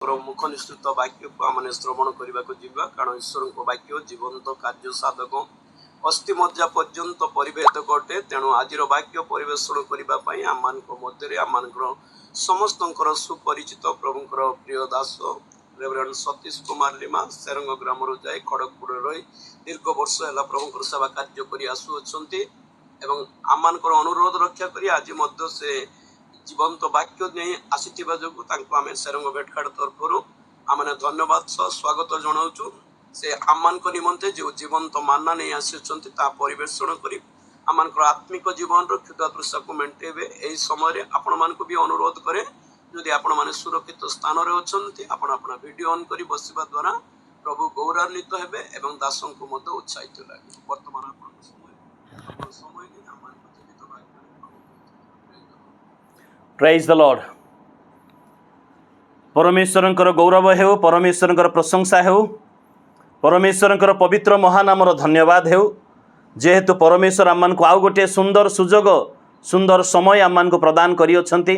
मुख निश्चित वाक्य को आम श्रवण करने को जीवा कारण ईश्वर वाक्य जीवंत कार्य साधक अस्थि मज्जा पर्यंत परिवेदक अटे तेणु आज वाक्य परिवेषण करने आम मध्य आम समस्त सुपरिचित प्रभुंर प्रिय दास रेवरेंड सतीश कुमार लिमा सेरंग ग्राम जाए खड़गपुर रही दीर्घ वर्ष है प्रभुंर सेवा कार्य कर आसुच्च आम अनुरोध रक्षा कर आज से जीवंत वाक्य नहीं आसीथिबा जोगु तांको आमे सेरंग भेटघाट तरफ आम धन्यवाद सह स्वागत जनाऊँ से आम निमंते जो जीवंत मानना नहीं आसी परिवेषण कर आम आत्मिक जीवन क्षुदा तृषा को मेटेबे यही समय आपण मानक भी अनुरोध करे जदि आपण माने सुरक्षित स्थान रे अछंती आपण अपना वीडियो ऑन करी बसिबा द्वारा प्रभु गौरवान्वित हेबे एवं दासों को मध्य उत्साहित लागे वर्तमान आपण समय प्रेज द लॉर्ड। परमेश्वरंकर गौरव हेउ, परमेश्वरंकर प्रशंसा हेउ, परमेश्वरंकर पवित्र महानामर धन्यवाद हेउ जेहेतु परमेश्वर आम को आउ गोटे सुंदर सुजोग सुंदर समय आम को प्रदान करियछंती।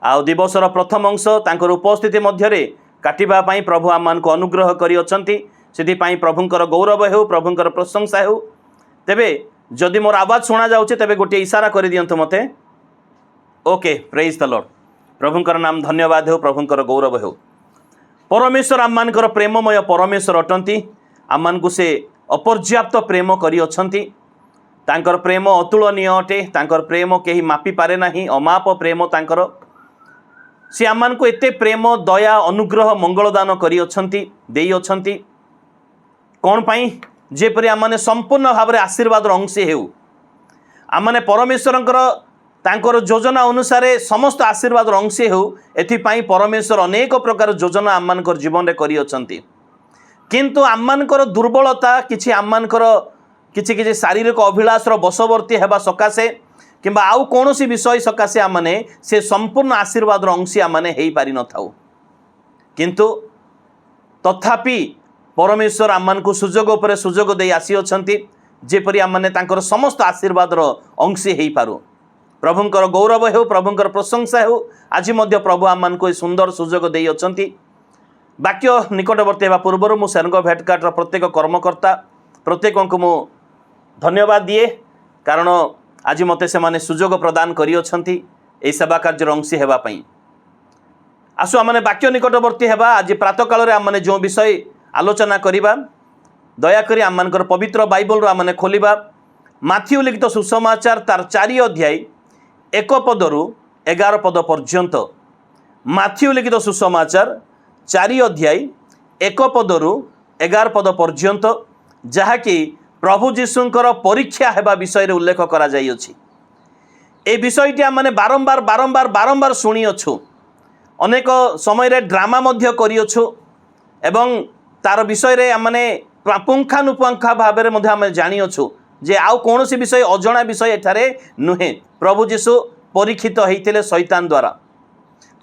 आउ दिवसर प्रथम अंश तांकर उपस्थिति मध्यरे काटिबा पई प्रभु आम को अनुग्रह करियछंती। सेति पई प्रभुंकर गौरव हेउ, प्रभुंकर प्रशंसा हेउ। तेबे जदि मोर आवाज सुना जाउचे तेबे गोटे इशारा कर दियंतु मते। Okay, praise the Lord. प्रभुंकर नाम धन्यवाद हो, प्रभुंकर गौरव हो। परमेश्वर आम मानकर प्रेममय परमेश्वर अटंती। आम मान को से अपर्याप्त प्रेम करी अछंती। तांकर प्रेम अतुलनीय अटे, तांकर प्रेम केही मापी पारे नाही, अमाप प्रेम तांकर। से आम मान को एते प्रेम दया अनुग्रह मंगलदान करी अछंती, देई अछंती। कोन पई? जेपरि आम माने संपूर्ण भाव में आशीर्वाद अंश हेउ। आम माने परमेश्वरंकर तांकर योजना अनुसार समस्त आशीर्वाद अंश हो एथिपाई परमेश्वर अनेक प्रकार योजना आम मानकर जीवन में करी अछंती। किंतु आम मानकर दुर्बलता किछि आम मानकर किछि शारीरिक अभिलाषर बशवर्ती हेबा सकाशे किंबा आउ कोनोसी विषय सकाशे आम माने से संपूर्ण आशीर्वाद अंश आम माने हेई पारि न थाउ। किंतु तथापि परमेश्वर आम मान को सुजोग उपर सुजोग दे आसी अछंती जेपरि आम माने तांकर समस्त आशीर्वादर अंश हेई पारु। प्रभुंकर गौरव हो, प्रभुंकर प्रशंसा हो। आज मध्य प्रभु आम मान को सुंदर सुजोग दे अछंती। वाक्य निकटवर्ती हेबा पूर्व मु सेरंग भेटघाटर प्रत्येक कर्मकर्ता प्रत्येक को मु धन्यवाद दिए कारण आज मते से माने सुजोग प्रदान करी अछंती ए सेवा कार्य अंशी हेबा पई। आसु आमने वाक्य निकटवर्ती हेबा। आज प्रातः काल रे आमने जो विषय आलोचना करिबा दया करी आम मानकर पवित्र बाइबल रो आमने खोलिबा माथ्यू लिखित सुसमाचार तार 4 अध्याय 1 पदरु 11 पद पर्यंत। माथ्यू लिखित सुसमाचार 4 अध्याय 1 पदरु 11 पद पर्यंत जहाँकि प्रभु जीशुंकर परीक्षा हेबा विषय रे उल्लेख करा जाई अछि। ए विषयटी आम माने बारंबार बारंबार बारंबार सुनी अछु। अनेक समय रे ड्रामा मध्य करी अछु एवं तार विषय रे आम माने पुंखानुपुंखा भाव रे मध्य आम जानि अछु जे आउ कौन सी विषय अजणा विषय एठारे नुहे। प्रभु जीशु परीक्षित होइतिले शैतान द्वारा।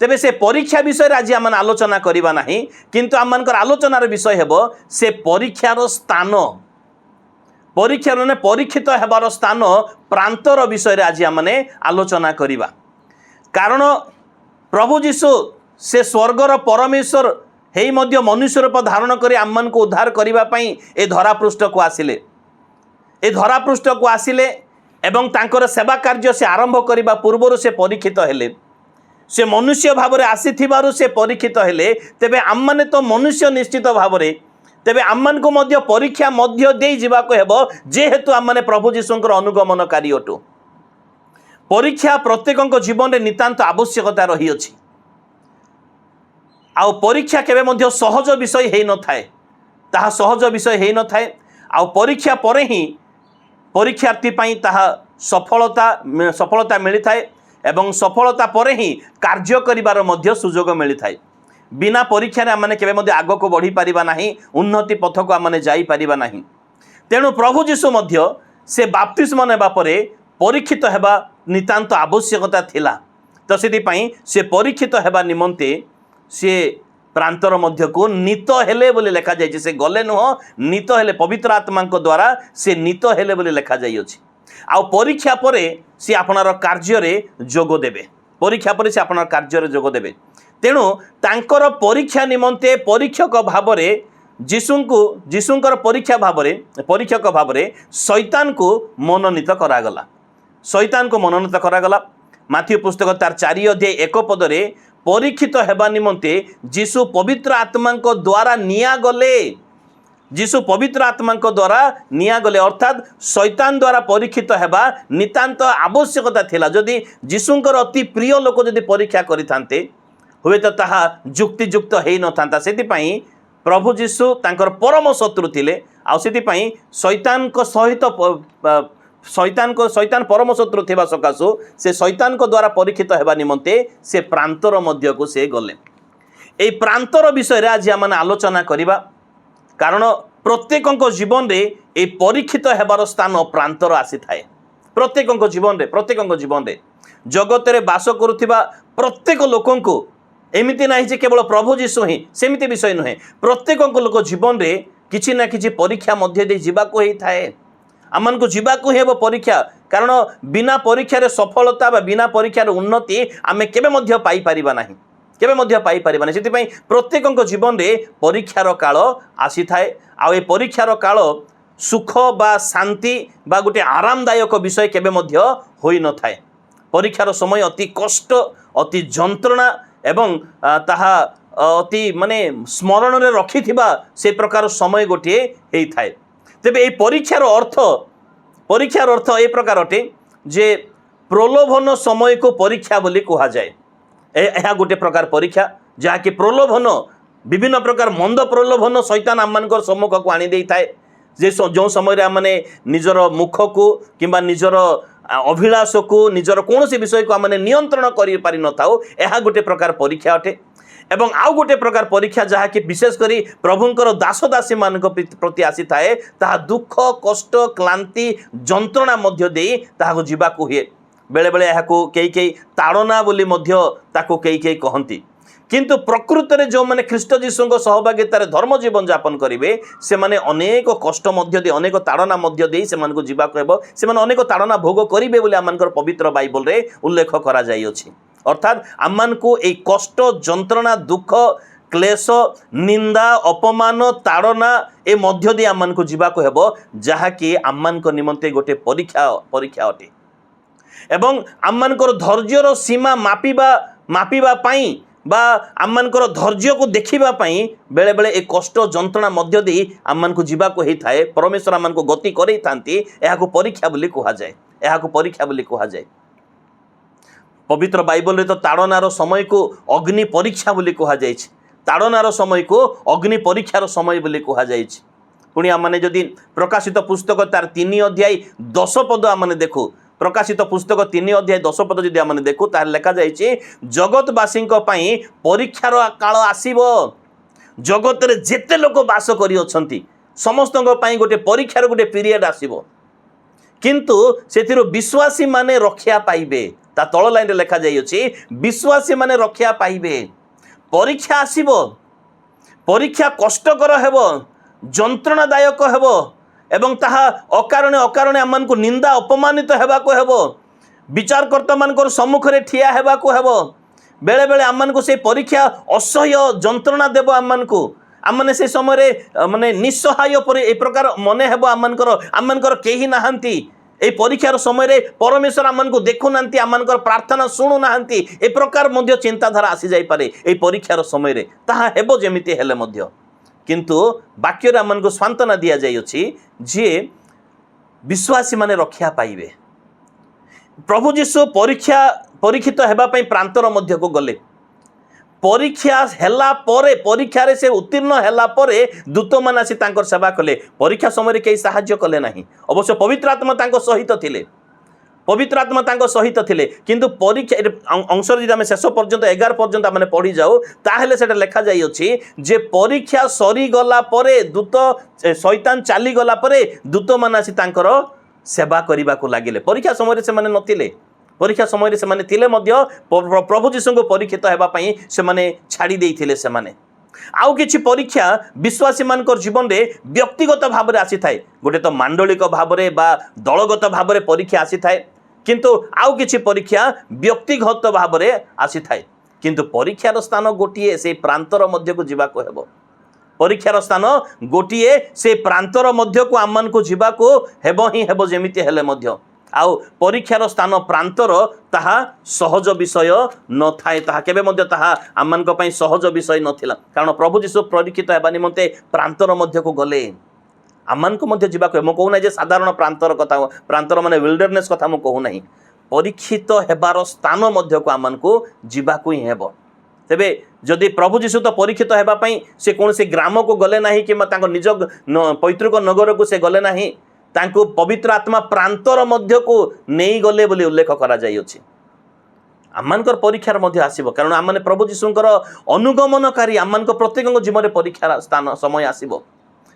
तेबे से परीक्षा विषय आज आम आलोचना करबा नाही किंतु आम मानकर आलोचनार विषय हेबो से परीक्षार स्थान, परीक्षार ने परीक्षित हेबार स्थान प्रांतर विषय आज आम आलोचना करबा। कारण प्रभु जीशु से स्वर्गर परमेश्वर हेई मध्य मनुष्य रूप धारण करी आम मान को उद्धार करबा पई ए धरा पृष्ठ को आसिले। ए धरा पृष्ठ को आसिले एवं तांकर सेवा कार्य से आरंभ करबा पूर्व से परीक्षित हेले। से मनुष्य भाव में आसीथिबारु से परीक्षित हेले। तेबे आम माने तो मनुष्य निश्चित भाव में तेबे आम मान को मध्य परीक्षा मध्य देई जिबा को हेबो जेहेतु आम माने प्रभु जीशुंकर अनुगमनकारी अटु। परीक्षा प्रत्येकक जीवन में नितांत आवश्यकता रही अछि। आउ परीक्षा केबे मध्य सहज विषय हेई न थाए, ताहा सहज विषय हेई न थाए। आउ परीक्षा परे ही परीक्षार्थी पाई ताहा सफलता मिली थाए एवं सफलता परे ही कार्य करिवार मध्य सुजोग मिली थाए। बिना परीक्षा रे आमने केबे मध्य आगो को बढ़ी पारिबा नाही, उन्नति पथ को आमने जाई पारिबा नाही। तेणु प्रभु जीशु मध्य से बाप्तिस्म नेबा परे परीक्षित हेबा नितांत आवश्यकता थिला। तो सेति पाई से परीक्षित हेबा निमंते से प्रांतर मध्य को नीत हेले बोले लिखा जाइए। से गले नुह नीत हेले पवित्र आत्मा द्वारा से नीत हेले बोले लिखा जाइए। आ परीक्षा परे से आपनार कार्य रे जोग देबे, परीक्षा परे से आपनार कार्य रे जोग देबे। तेणु तांकर परीक्षा निमंते परीक्षक भावरे जीशुंकर परीक्षक भावरे शैतान को मनोनीत करागला। शैतान को मनोनीत करागला। माथ्यू पुस्तक तार 4 अध्याय 1 पदरे परीक्षित हेबा निमंते जीशु पवित्र आत्मा द्वारा निया गले। जीशु पवित्र आत्मा द्वारा निया गले अर्थात शैतान द्वारा परीक्षित हेबा नितांत आवश्यकता थिला। जदि जीशुंकर अति प्रिय लोक जदि परीक्षा करिथान्ते हुए तो ताहा जुक्तियुक्त हेई नथांता। सेतिपई प्रभु जीशु तांकर परम शत्रु थिले। आ सेतिपई शैतान को सहित शैतान परम शत्रु थिबा सकाशु से शैतान को द्वारा परीक्षित हेबा निमंते से प्रांतर मध्य को से गले। ए प्रांतर विषय रे आज आम आलोचना करिबा, कारण प्रत्येक जीवन रे ए परीक्षित हेबार स्थान प्रांतर आसी थाए। प्रत्येक जीवन रे जगत रे बास करुथिबा प्रत्येक लोकन को एमिति नाही जे केवल प्रभु जीशु ही सेमिति विषय नुहे। प्रत्येक लोक जीवन रे किछि ना किछि परीक्षा मध्य दे जीवा को ही थाए। आमन को जीवा को हेबो परीक्षा, कारण बिना परीक्षा रे सफलता बा बिना परीक्षा रे उन्नति आमे केबे मध्य पाई परिबा नाही, केबे मध्य पाई परिबा नाही। सेति पई प्रत्येक जीवन रे परीक्षार काल आसी थाए। आ ए परीक्षार काल सुख बा शांति बा गोटे आरामदायक विषय केबे मध्य होई न थाए। परीक्षार समय अति कष्ट, अति जंत्रणा एवं ताहा अति माने स्मरण रे रखिथिबा से प्रकार समय गोटे हेई थाए। तेबे ए परीक्षार अर्थ ए प्रकार अटे जे प्रलोभन समय को परीक्षा बोली कहा जाए। यह गोटे प्रकार परीक्षा जहाँकि प्रलोभन विभिन्न प्रकार मंद प्रलोभन शैतान आमମାନଙ୍କର सम्मुख को आनी देई थाए। जे जो समय आमने निजर मुख को किंबा निजर अभिलाष को निजर कौन सी विषय को आमने नियंत्रण करि पारि न थाओ, यह गोटे प्रकार परीक्षा अटे। एवं आउ गोटे प्रकार परीक्षा जहाँकि विशेष करी प्रभुंकर दास दासी मान प्रति आसी थाए, ताहा दुख कष्ट क्लांति जंत्रणा मध्य देई ताहाको जीवाको हुए। बेले बेले याको कई ताड़ना बोली मध्य ताको कई कहती। किंतु प्रकृत में जो मैंने ख्रीष्ट जीशु सहभागितार धर्म जीवन यापन करेंगे से माने अनेक कष्ट मध्य दे अनेक ताड़ना मध्य दे से मानक जीवाक हेबो। से माने अनेक ताड़ना भोग करेंगे बोली आमनकर पवित्र बाइबल रे उल्लेख करा जाइछि। अर्थात आमको ए कष्ट जंत्रणा दुख क्लेश निंदा अपमान ताड़ना ए मध्य दे आमको जीवाक हेबो, जहाँकि आमको निमंते गोटे परीक्षा अटे। एवं आमनकर धैर्यर सीमा मापिबा पाई बा आमनकर धैर्य को देखिबा पाई बेले बेले ए कष्ट जंत्रणा मध्य दे आमको जीवाक होई थाए। परमेश्वर आमको गति करई थांती। एहाको परीक्षा बोली कहा जाए, एहाको परीक्षा बोली कहा जाए। पवित्र बाइबल रे तो ताड़नार समय को अग्नि परीक्षा बोली कहा जाइछि। ताड़नार समय को अग्नि परीक्षार समय बोली कहा जाइछि। पुणी आमने जदि प्रकाशित पुस्तक तार 3 अध्याय 10 पद आमने देखो, प्रकाशित पुस्तक 3 अध्याय 10 पद जदि आमने देखो तार लेखा जाइछि, जगतवासी पई परीक्षार काल आसीबो। जगत रे जेते लोक बास करि अछंती समस्तक पई गोटे परीक्षार गोटे पीरियड आसीबो, किंतु सेथिरो विश्वासी माने रक्षा पाइबे। ता तळ लाइन रे लेखा जाई अछि, विश्वासी माने रक्षा पाइबे। परीक्षा आसीबो, परीक्षा कष्टकर हेबो, जंत्रणादायक हेबो एवं ताहा अकारणे आमनको निंदा अपमानित हेबाको हेबो, विचारकर्ता मानकर सम्मुख रे ठिया हेबाको हेबो। बेले बेले आमनको से परीक्षा असह्य जंत्रणा देबो। आमने से समय माने निस्सहाय पर ए प्रकार मने हेबो। आमनकर केही नाहंती ए परीक्षार समय रे परमेश्वर आमनको देखु नांती, आमनकर प्रार्थना सुनु नाहंती, ए प्रकार मध्य चिंताधारा आसी जाई पारे ए परीक्षार समय रे। ताहा हेबो जेमिति हेले मध्य, किंतु वाक्य रे आमनको सांत्वना दिया जाई अछि जे विश्वासी माने रक्षा पाइबे। प्रभु जीशु परीक्षित हेबा पई प्रांतर मध्य को गले। परीक्षा हेला परे, परीक्षा रे से उत्तीर्ण हेला परे दूत मान आसी तांकर सेवा कले। परीक्षा समय रे केही सहाय्य कले नाही। अवश्य पवित्र आत्मा तांको सहित थिले, पवित्र आत्मा तांको सहित थिले, किंतु परीक्षा अंश जदि आमे शेष पर्यंत 11 पर्यंत आमे पढ़ी जाऊ ताहेले सेटा लेखा जाई अछि जे परीक्षा सरी गला परे दूत शैतान चाली गला परे दूत मान आसी तांकर सेवा करिबा को लागिले। परीक्षा समय रे से माने नथिले, परीक्षा समय रे से माने थिले मध्य प्रभु जीशु को परीक्षित हेबा पई से माने छाड़ी देइथिले। से माने आउ किछि परीक्षा विश्वासी मानकर जीवन रे व्यक्तिगत भाव रे आसी थाए। गोटे तो मांडलिक भाव रे बा दलगत भाव रे परीक्षा आसी थाए, किंतु आउ किछि परीक्षा व्यक्तिगत भाव रे आसी थाए। किंतु परीक्षार स्थान गोटे से प्रांतर मध्य को जीवाको हेबो परीक्षार स्थान गोटे से प्रांतर मध्य को आम को जीवाको हेबो ही हेबो जेमिति हेले मध्य आउ परीक्षार स्थान प्रांतर ताहा सहज विषय न थाए ताहा केबे मध्य ताहा आमनक पई सहज विषय नथिला कारण प्रभु जीशु परीक्षित हेबा निमंते प्रांतर मध्य को गले आमन को मध्य जीवाको मो कहू ना जे साधारण प्रांतर कथा प्रांतर माने विल्डरनेस कथा मो कहू नाही परीक्षित हेबार स्थान मध्य को आमन को जीवाको ही हेबो तेबे जदि प्रभु जीशु तो परीक्षित हेबा पई से कौन से ग्राम को गले नाही कि तांको निज पैतृक नगर को से गले नाही तांको पवित्र आत्मा प्रांतर मध्य को नहीं गले बोली उल्लेख करा जाई अछि आमनकर परीक्षार मध्य आसीबो कारण आमने प्रभु जीशुंकर अनुगमनकारी आमनक प्रत्येक जीवन परीक्षार स्थान समय आसीबो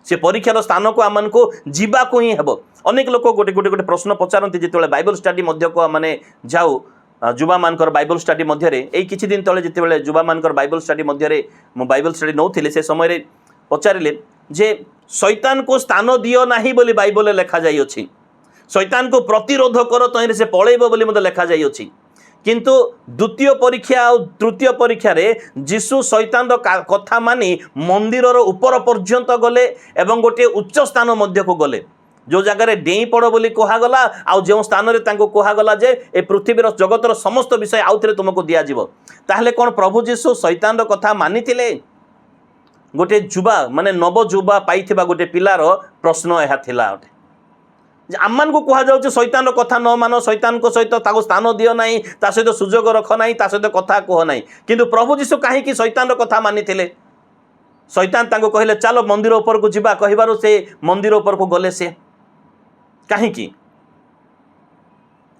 से परीक्षार स्थान को आमन को जीवा को ही हेबो अनेक लोक गोटे गोटे गोटे प्रश्न पचारती जिते बाइबल स्टडी मध्य को माने जाऊ युवा मानकर बाइबल स्टडी मध्य रे किछि दिन तले जिते युवा मानकर बाइबल स्टडी मध्य रे मो बाइबल स्टडी नौथिले से समय रे पचारिले जे शैतान को स्थान दियो नाही बोली बाइबल लेखा जाई अछि शैतान को प्रतिरोध कर तहिरे से पळेबो बोली मते लेखा जाई अछि किंतु द्वितीय परीक्षा और तृतीय परीक्षा रे जीशु शैतान कथा मानी मंदिरर ऊपर पर्यंत गले एवं गोटे उच्च स्थान मध्य को गले जो जगह डेई पड़ बोली कहगला आउ जो स्थान रे तांको कहगला जे ए पृथ्वीर जगतर समस्त विषय आउथरे तुमको दिया जिवो ताहले कोन प्रभु जीशु शैतान कथा मानिथिले गोटे जुबा माने नव जुबा पाइथिबा गोटे पिलार प्रश्न एहा थिला जे आम्मान को कहा जाउछ शैतान कथा न मानो शैतान को सहित ताको स्थान दियो नाही ता सहित सुजोग रख नाही ता सहित कथा कह नाही किंतु प्रभु जीशु काहे कि शैतान कथा मानिथिले शैतान ताको कहिले चलो मंदिर ऊपर को जिबा कहिबारो से मंदिर ऊपर को गले से काहे कि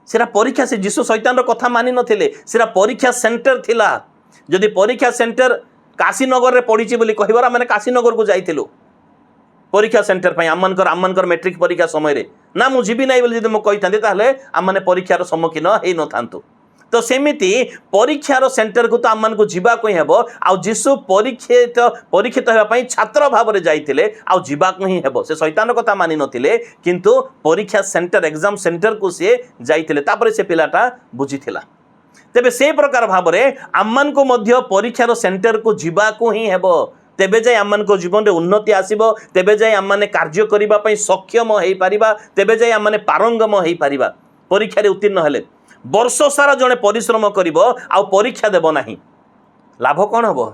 सेरा परीक्षा से जीशु शैतान कथा मानि नथिले सेरा परीक्षा सेंटर थिला जदि परीक्षा सेंटर काशीनगर रे पड़ी बोली कहबार मैंने काशीनगर को जाइलु परीक्षा सेंटर पर आमनकर मैट्रिक परीक्षा समय रे ना मु जीवी नहीं बोली जब मुझे कही था आम मैंने परीक्षार सम्मुखीन हो न था तो सेमिति परीक्षार सेंटर को तो आम को जीवाक ही हेबो आ जीशु परीक्षित होगापी छात्र भाव में जाइए आउ जीवाक ही हेबो से शैतान कथा मानि नथिले किंतु परीक्षा सेंटर एग्जाम सेंटर को सी जाइए तापर से पिलाटा बुझीथिला तेबे से प्रकार भाव में आमन को मध्य परीक्षार सेंटर को जीवाको ही हेबो तेबे जाय आमन को जीवन रे उन्नति आसीबो तेबे जाय आमने कार्य करिबा पई सक्षम हेई पारिबा तेबे जाय आमने पारंगम हेई पारिबा परीक्षा रे उत्तीर्ण हेले वर्ष सारा जने परिश्रम करिबो आ परीक्षा देबो नाही लाभ कोन हबो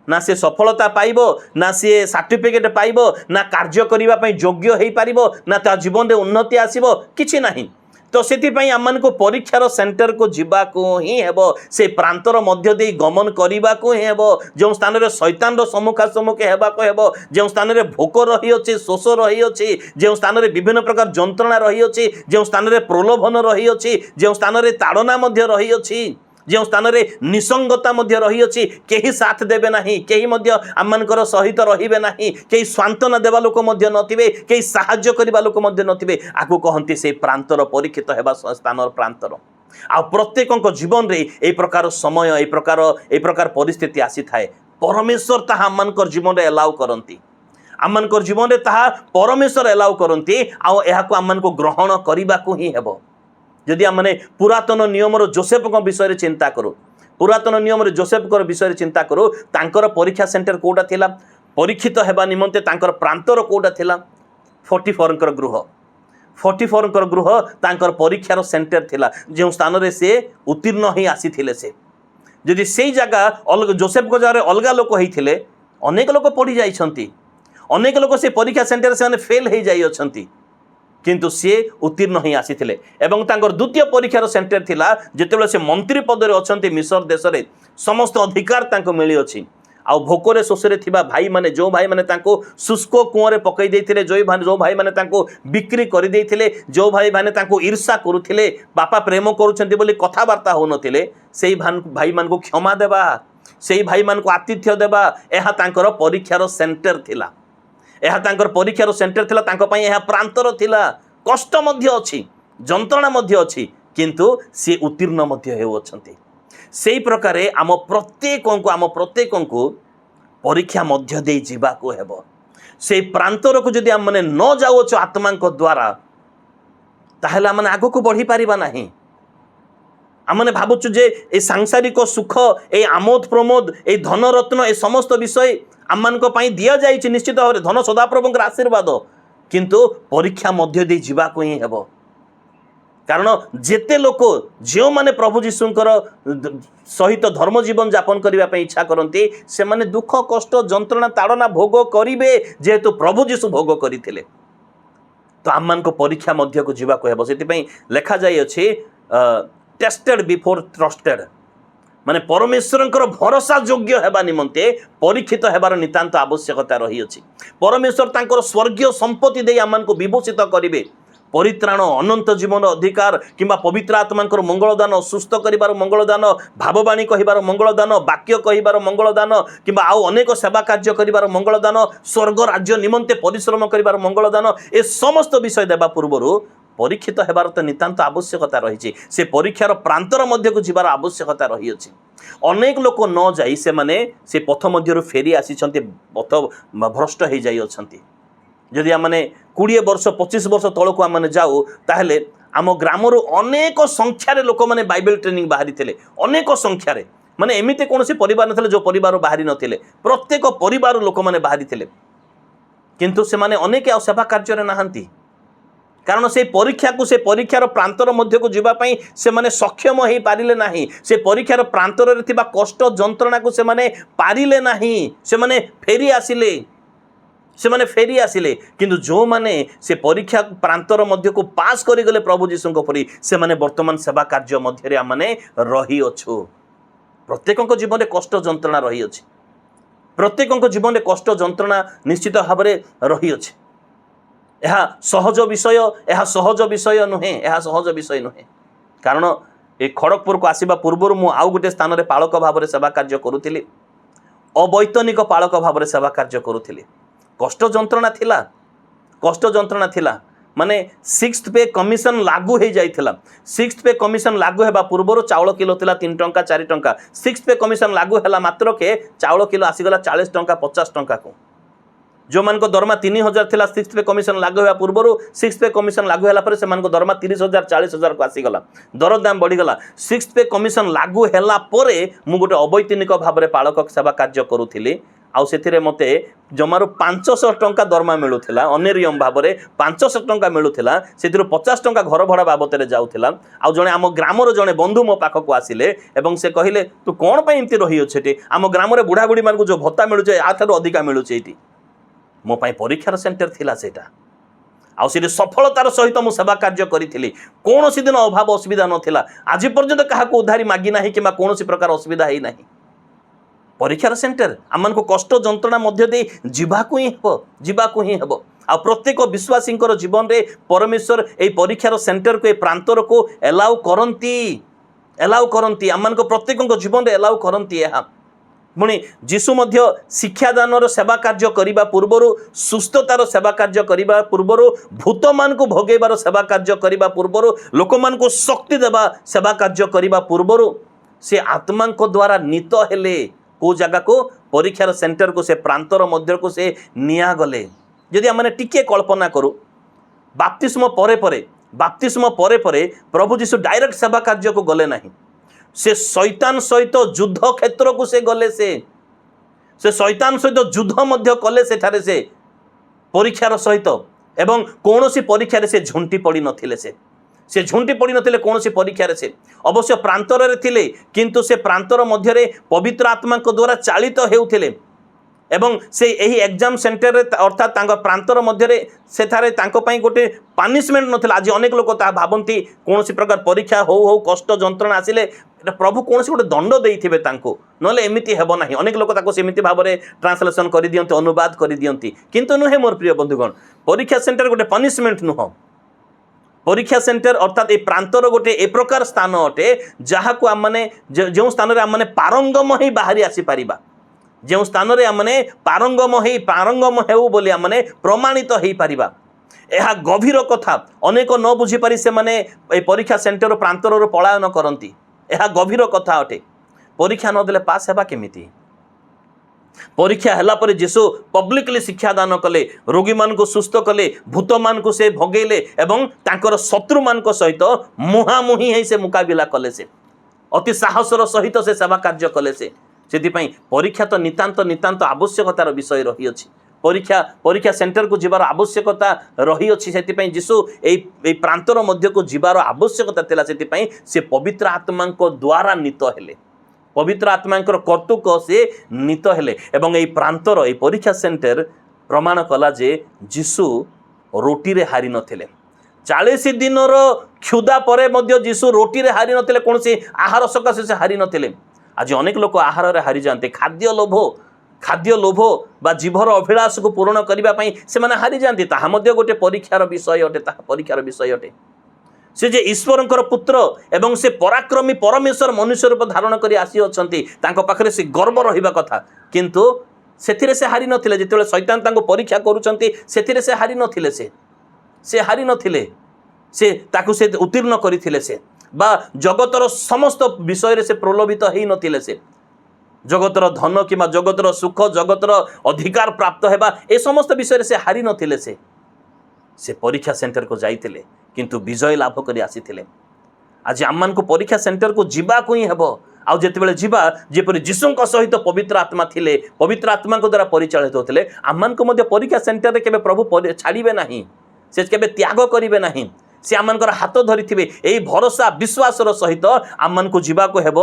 ना से सफलता पाइबो ना से सर्टिफिकेट पाइबो ना कार्य करिबा पई योग्य हेई पारिबो ना ता जीवन रे उन्नति आसीबो किछि नाही तो से आमन को परीक्षार सेंटर को जीवाको ही हेबो से प्रांतर मध्य दे गमन करने को ही हेबो जो स्थान रे शैतान सम्मुखा सम्मुखे हेबाको हेबो जो स्थान रे भोक रही अछि शोष रही अछि जो स्थान रे विभिन्न प्रकार जंत्रणा रही अछि जो स्थान रे प्रलोभन रही अछि जो स्थान रे ताड़ना मध्य रही अछि जो स्थान रे निसंगता मध्य रही अछि केही साथ देबे नाही केही मध्य आमनकर सहित रहिबे नाही केही सांत्वना देबा लोक मध्य नथिबे केही सहाय्य करबा लोक मध्य नथिबे आकु कहंती से प्रांतर परीक्षित हेबा स्थान प्रांतर आ प्रत्येकक जीवन रे ए प्रकार समय ए प्रकार परिस्थिति आसी थाए परमेश्वर ताहा आमनकर जीवन रे एलाउ करंती आमनकर जीवन रे ताहा परमेश्वर एलाउ करंती आ एहाको आमनको ग्रहण करिबाको ही हेबो जदि आमने पुरातन नियम जोसेफ विषय में चिंता करूँ पुरातन नियम जोसेफ विषय में चिंता करूँ तांकर परीक्षा सेंटर कोटा थिला परीक्षित हेबा निमंते तांकर प्रांतर कोटा थिला 44 गृह 44 गृह तांकर परीक्षार सेंटर थिला जो स्थान रे से उत्तीर्ण ही आसी थिले से जदि से जगह अलग जोसेफ को जगह अलग लोक होइथिले अनेक लोक पढ़ी जाइछंती अनेक लोक से परीक्षा सेंटर से फेल हो जाई अछंती किंतु सी उत्तीर्ण ही आसी थिले एवं तांकर द्वितीय परीक्षार सेंटर थिला जेतेबेले से मंत्री पद रे अछंती मिस्र देश रे समस्त अधिकार तांको मिली अछि आ भोकरे शोषरे थिबा भाई माने जो भाई माने तांको शुष्क कुआरे पकई देथिले जो भाई माने तांको बिक्री करि देथिले जो भाई माने तांको ईर्षा करुथिले बापा प्रेम करूछंती बोली कथावार्ता हो नथिले सेही भाई मान को क्षमा देबा सेही भाई मान को आतिथ्य देबा एहा तांकर परीक्षार सेंटर थिला यह तांकर परीक्षार सेंटर थिला तांको पई यह प्रांतर थिला कष्ट मध्य अछि जंत्रणा मध्य अछि किंतु से उत्तीर्ण मध्य हेउ अछंती सेही प्रकार आम प्रत्येक को परीक्षा मध्य दे जीवा को हेबो से प्रांतर को जदि आम न जाउछ आत्मा द्वारा ताहले आम आगो को बढ़ी पारिबा नाही आमने भावुचु जे ए सांसारिक सुख ए आमोद प्रमोद ए धनरत्न ए समस्त विषय आम मान दि जाइए निश्चित भाव धन सदाप्रभुଙ୍କର आशीर्वाद किंतु परीक्षा मध्य दे जीवा को ही हेबो कारण जेते लोक जो माने प्रभु जीशुଙ୍କର सहित धर्म जीवन यापन करने इच्छा करते से माने दुख कष्ट जंत्रणा ताड़ना भोग करिवे जेहेतु प्रभु जीशु भोग करथिले तो आम मान परीक्षा मध्य को जीवा को हेबो सेति लेखा जाई अछि टेस्टेड बिफोर ट्रस्टेड माने परमेश्वरଙ୍କର भरोसा योग्य हेबा निमंते परीक्षित हेबार नितांत आवश्यकता रही अछि परमेश्वर तांकर स्वर्गीय संपत्ति दे आम मान को विभूषित करिवे परित्राण अनंत जीवन अधिकार किंबा पवित्र आत्मांकर मंगलदान सुस्थ करिबार मंगलदान भाववाणी कहिबार मंगलदान वाक्य कहिबार मंगलदान किंबा आउ अनेक सेवा कार्य करिबार मंगलदान स्वर्ग राज्य निमंते परिश्रम करिबार मंगलदान ए समस्त विषय देबा पूर्वरु परीक्षित हेबार तो नितांत आवश्यकता रही से परीक्षार प्रांतर मध्य को जीवार आवश्यकता रही अछि अनेक लोक न जाई से माने से पथ मध्यरु फेरी आसीछन्ते पथ भ्रष्ट हो जाई अछन्ते जदि आमने 20 वर्ष 25 वर्ष तलक आमने जाऊ ताहले आम ग्रामर अनेक संख्यार लोक मैंने बाइबल ट्रेनिंग बाहरी थे अनेक संख्यार माने एमती कौन परिवार नथिले जो परिवार बाहरी नथिले प्रत्येक परिवार लोक मैंने बाहरी थे किंतु से माने अनेक आ सेवा कार्य नहांती कारण से परीक्षा को से परीक्षार प्रांतर मध्य को जीवाई से माने सक्षम हो पारिले नाही से परीक्षार प्रांतर रे थिबा कष्ट जंत्रणा को से माने पारिले नाही से माने फेरी आसिले से माने फेरी आसिले किंतु जो माने से परीक्षा प्रांतर मध्य को पास करी गले प्रभु जीशु परी से माने वर्तमान सेवा कार्य मध्य रे आमने रही अछु प्रत्येक जीवन में कष्ट जंत्रणा रही अछि प्रत्येक जीवन में कष्ट जंत्रणा निश्चित भाव में रही अछि यह सहज विषय नुहे कारण ए खड़गपुर को आसवा पूर्व मु आउ गोटे स्थान में पालक भाव में सेवा कार्य करुली अवैतनिक पालक भाव में सेवा कार्य करुली कष्ट जंत्रणा थिला माने 6th पे कमिशन लागू हो जाइथिला 6th पे कमिशन लागू हेबा पूर्व चाउल किलो थिला 3 टंका 4 टंका 6th पे कमिशन लागू हैला मात्र के चाउल किलो आसीगला 40 टंका 50 टंका को जो मान को दरमा 3000 थिला 6th पे कमिशन लागू हेबा पूर्व 6th पे कमिशन लागू हैला पर से मान को दरमा 30,000 40,000 को आसीगला दर दाम बढ़ी गला 6th पे कमिशन लागू हैला परे मु गोटे अवैतनिक भाव में पालक सेवा कार्य करुथिली आउ से मते जमारू 500 टंका दरमा मिलूला अनियम भाव में 500 टंका मिलूला से 50 टंका घर भड़ा बाबद में जाऊला आउ जड़े आम ग्रामर जड़े बंधु मो पाखक आसिले एवं से कहले तू कौन पर एमती रही अच्छे आम ग्राम बुढ़ा बुढ़ी मान जो भत्ता मिलूचे याठार अधिका मिलूचे ये मो परीक्षार सेंटर थिला सेटा आउ से सफलतार सहित मु सेवा कार्य करी कौन सी दिन अभाव असुविधा नाला आज पर्यंत क्या उधारी मागी ना कि कौन प्रकार असुविधा ही नहीं परीक्षार सेंटर आम को कष्ट जंत्रणा मध्य दे जीवाकू ही हेब आ प्रत्येक विश्वासी जीवन में परमेश्वर ए परीक्षार सेंटर को ए प्रांतर को एलाउ करती आम प्रत्येक जीवन में एलाउ करती पुणी जीशु मध्य शिक्षादान सेवा कार्य करने पूर्वर सुस्थतार सेवा कार्य करने पूर्वर भूत मान को भोगेबार सेवा कार्य करने पूर्वर लोक मान को शक्ति देवा सेवा कार्य करने पूर्वर से आत्मा द्वारा नीत हेले को जगह को परीक्षार सेंटर को से प्रांतर मध्य को से निया गले यदि आम टिके कल्पना करूँ बाप्तिस्म परे परे प्रभु जीशु डायरेक्ट सेवा कार्य को गले नहीं से शैतान सहित युद्ध क्षेत्र को से गले से शैतान सहित युद्ध मध्य कले सेठारे से परीक्षार सहित एवं कौन सी परीक्षार से झुंटी पड़ी नथिले से झुंटी पड़ी नथिले कौन सी परीक्षार से अवश्य प्रांतर रे थिले किंतु से प्रांतर मध्य रे पवित्र आत्मा को द्वारा चालित हेउथिले एवं से यही एग्जाम सेंटर अर्थात तांको प्रांतर मध्य रे सेठारे तांको पई गोटे पानिशमेंट नथिला आज अनेक लोक ता भाबंती कौन सी प्रकार परीक्षा हो कष्ट जंत्रणा आसिले प्रभु कौन सी गोटे दंड देइथिबे तांको नले एमिति हेबो नाही अनेक लोक ताको सेमिति भाव में ट्रांसलेशन कर दियंती अनुवाद कर दियंती किंतु नुहे मोर प्रिय बंधुगण परीक्षा सेंटर गोटे पनिशमेंट नुह परीक्षा सेंटर अर्थात ए प्रांतर गोटे ए प्रकार स्थान अटे जहाँ को आम मैंने जो स्थान में आम मैंने पारंगम ही बाहरी आसी पारिबा जो स्थान में आम मैंने पारंगम हेउ बोली आम मैंने प्रमाणित हो पारिबा यह गभीर कथा अनेक न बुझी पारि से माने ए परीक्षा सेंटर प्रांतर पलायन करती यह गभीर कथा अटे परीक्षा नदेले पास हेबा केमिति परीक्षा हैला पर जीशु पब्लिकली शिक्षादान कले रोगी मान को सुस्थ कले भूत मान को से भगेले एवं तांकर शत्रु मान को सहित मुहामुही है से मुकाबिला कले से ଅତି ସାହସର ସହିତ ସେ ସେବା କାର୍ଯ୍ୟ କଲେ। ସେଥିପାଇଁ ପରୀକ୍ଷା ତ ନିତାନ୍ତ ନିତାନ୍ତ ଆବଶ୍ୟକତାର ବିଷୟ ରହିଅଛି। ପରୀକ୍ଷା ସେଣ୍ଟରକୁ ଯିବାର ଆବଶ୍ୟକତା ରହିଅଛି। ସେଥିପାଇଁ ଯୀଶୁ ଏଇ ପ୍ରାନ୍ତର ମଧ୍ୟକୁ ଯିବାର ଆବଶ୍ୟକତା ଥିଲା। ସେଥିପାଇଁ ସେ ପବିତ୍ର ଆତ୍ମାଙ୍କ ଦ୍ୱାରା ନୀତ ହେଲେ, ପବିତ୍ର ଆତ୍ମାଙ୍କର କର୍ତ୍ତୃକ ସେ ନୀତ ହେଲେ। ଏବଂ ଏଇ ପ୍ରାନ୍ତର ଏଇ ପରୀକ୍ଷା ସେଣ୍ଟର ପ୍ରମାଣ କଲା ଯେ ଯୀଶୁ ରୋଟିରେ ହାରି ନଥିଲେ। 40 ଦିନର କ୍ଷୁଧା ପରେ ମଧ୍ୟ ଯୀଶୁ ରୋଟିରେ ହାରି ନଥିଲେ, କୌଣସି ଆହାର ସକାଶେ ସେ ହାରି ନଥିଲେ। ଆଜି ଅନେକ ଲୋକ ଆହାରରେ ହାରିଯାଆନ୍ତି। ଖାଦ୍ୟ ଲୋଭ ବା ଜୀଭର ଅଭିଳାଷକୁ ପୂରଣ କରିବା ପାଇଁ ସେମାନେ ହାରିଯାଆନ୍ତି। ତାହା ମଧ୍ୟ ଗୋଟେ ପରୀକ୍ଷାର ବିଷୟ ଅଟେ, ତାହା ପରୀକ୍ଷାର ବିଷୟ ଅଟେ। ସେ ଯେ ଈଶ୍ୱରଙ୍କର ପୁତ୍ର ଏବଂ ସେ ପରାକ୍ରମୀ ପରମେଶ୍ୱର ମନୁଷ୍ୟ ରୂପ ଧାରଣ କରି ଆସିଅଛନ୍ତି, ତାଙ୍କ ପାଖରେ ସେ ଗର୍ବ ରହିବା କଥା। କିନ୍ତୁ ସେଥିରେ ସେ ହାରି ନଥିଲେ। ଯେତେବେଳେ ଶୈତାନ ତାଙ୍କୁ ପରୀକ୍ଷା କରୁଛନ୍ତି ସେଥିରେ ସେ ହାରି ନଥିଲେ। ସେ ହାରି ନଥିଲେ, ସେ ତାକୁ ସେ ଉତ୍ତୀର୍ଣ୍ଣ କରିଥିଲେ। ସେ ବା ଜଗତର ସମସ୍ତ ବିଷୟରେ ସେ ପ୍ରଲୋଭିତ ହେଇନଥିଲେ। ସେ ଜଗତର ଧନ କିମ୍ବା ଜଗତର ସୁଖ, ଜଗତର ଅଧିକାର ପ୍ରାପ୍ତ ହେବା, ଏ ସମସ୍ତ ବିଷୟରେ ସେ ହାରି ନଥିଲେ। ସେ ପରୀକ୍ଷା ସେଣ୍ଟରକୁ ଯାଇଥିଲେ କିନ୍ତୁ ବିଜୟ ଲାଭ କରି ଆସିଥିଲେ। ଆଜି ଆମମାନଙ୍କୁ ପରୀକ୍ଷା ସେଣ୍ଟରକୁ ଯିବାକୁ ହିଁ ହେବ। ଆଉ ଯେତେବେଳେ ଯିବା, ଯେପରି ଯୀଶୁଙ୍କ ସହିତ ପବିତ୍ର ଆତ୍ମା ଥିଲେ, ପବିତ୍ର ଆତ୍ମାଙ୍କ ଦ୍ୱାରା ପରିଚାଳିତ ହେଉଥିଲେ, ଆମମାନଙ୍କୁ ମଧ୍ୟ ପରୀକ୍ଷା ସେଣ୍ଟରରେ କେବେ ପ୍ରଭୁ ଛାଡ଼ିବେ ନାହିଁ। ସେ କେବେ ତ୍ୟାଗ କରିବେ ନାହିଁ। ସେ ଆମମାନଙ୍କର ହାତ ଧରିଥିବେ। ଏଇ ଭରସା ବିଶ୍ୱାସର ସହିତ ଆମମାନଙ୍କୁ ଯିବାକୁ ହେବ